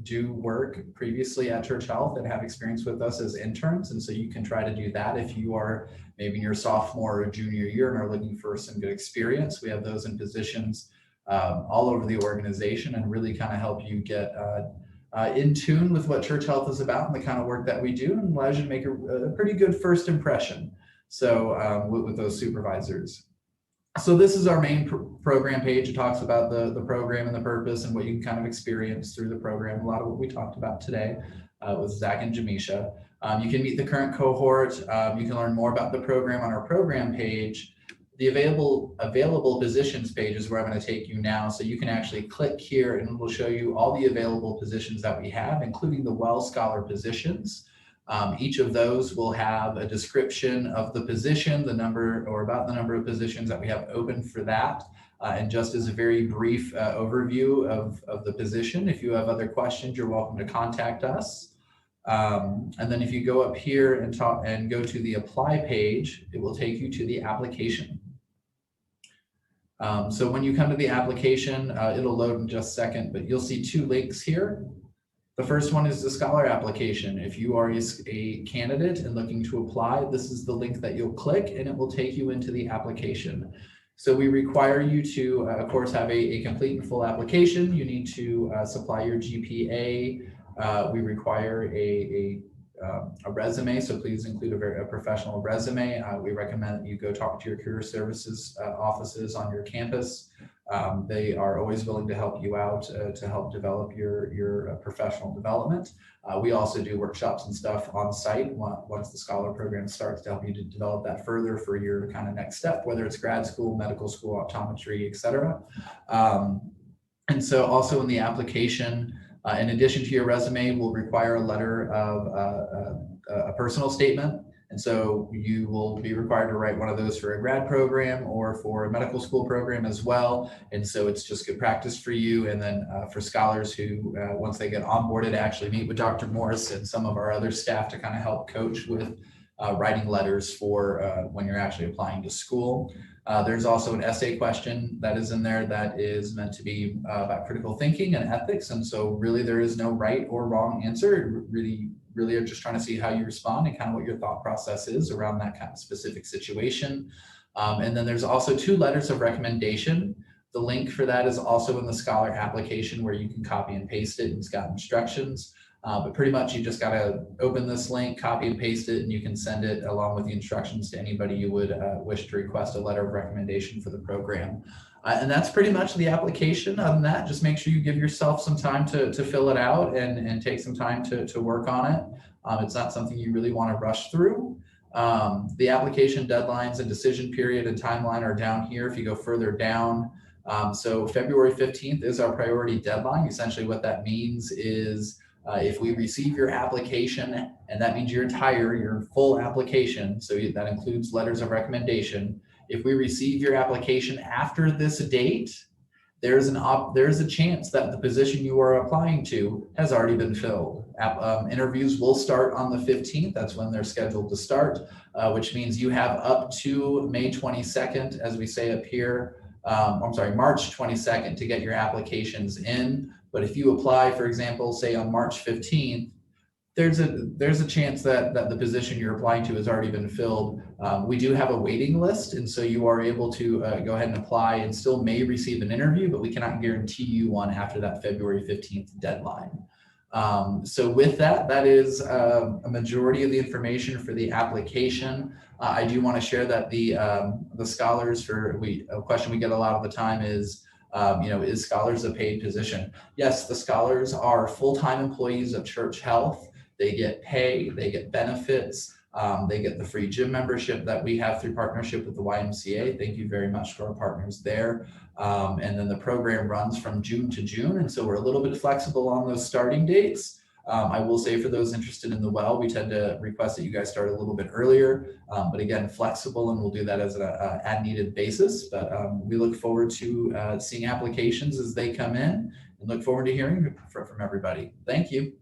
[SPEAKER 1] do work previously at Church Health and have experience with us as interns. And so you can try to do that if you are maybe in your sophomore or junior year and are looking for some good experience. We have those in positions all over the organization and really kind of help you get in tune with what Church Health is about and the kind of work that we do, and allows you to make a pretty good first impression. So with those supervisors. So this is our main program page. It talks about the program and the purpose and what you can kind of experience through the program. A lot of what we talked about today with Zach and Jamisha. You can meet the current cohort. You can learn more about the program on our program page. The available positions page is where I'm going to take you now. So you can actually click here and it will show you all the available positions that we have, including the Well Scholar positions. Each of those will have a description of the position, the number, or about the number of positions that we have open for that. And just as a very brief overview of the position, if you have other questions, you're welcome to contact us. And then if you go up here and go to the apply page, it will take you to the application. So when you come to the application, it'll load in just a second, but you'll see two links here. The first one is the Scholar application. If you are a candidate and looking to apply, this is the link that you'll click and it will take you into the application. So we require you to, of course, have a complete and full application. You need to supply your GPA. We require a resume, so please include a professional resume. We recommend that you go talk to your career services offices on your campus. They are always willing to help you out to help develop your professional development. We also do workshops and stuff on site once the Scholar program starts to help you to develop that further for your kind of next step, whether it's grad school, medical school, optometry, etc. And so also in the application, in addition to your resume, we'll require a letter of a personal statement And so you will be required to write one of those for a grad program or for a medical school program as well. And so it's just good practice for you. And then for scholars who, once they get onboarded, actually meet with Dr. Morris and some of our other staff to kind of help coach with writing letters for when you're actually applying to school. There's also an essay question that is in there that is meant to be about critical thinking and ethics. And so really there is no right or wrong answer. Really are just trying to see how you respond and kind of what your thought process is around that kind of specific situation. And then there's also 2 letters of recommendation. The link for that is also in the scholar application where you can copy and paste it, and it's got instructions. But pretty much you just got to open this link, copy and paste it, and you can send it along with the instructions to anybody you would wish to request a letter of recommendation for the program. And that's pretty much the application. Other than that, just make sure you give yourself some time to fill it out and take some time to work on it. It's not something you really want to rush through. The application deadlines and decision period and timeline are down here. If you go further down, so February 15th is our priority deadline. Essentially what that means is if we receive your application, and that means your full application, so that includes letters of recommendation. If we receive your application after this date, there's a chance that the position you are applying to has already been filled. Interviews will start on the 15th. That's when they're scheduled to start, which means you have up to May 22nd, as we say up here. March 22nd to get your applications in. But if you apply, for example, say on March 15th, there's a chance that the position you're applying to has already been filled. We do have a waiting list, and so you are able to go ahead and apply and still may receive an interview, but we cannot guarantee you one after that February 15th deadline. So with that is a majority of the information for the application. I do want to share that the scholars a question we get a lot of the time is, is scholars a paid position? Yes, the scholars are full-time employees of Church Health. They get pay, they get benefits, they get the free gym membership that we have through partnership with the YMCA. Thank you very much to our partners there. And then the program runs from June to June. And so we're a little bit flexible on those starting dates. I will say for those interested in the Well, we tend to request that you guys start a little bit earlier, but again, flexible, and we'll do that as an as-needed basis. But we look forward to seeing applications as they come in and look forward to hearing from everybody. Thank you.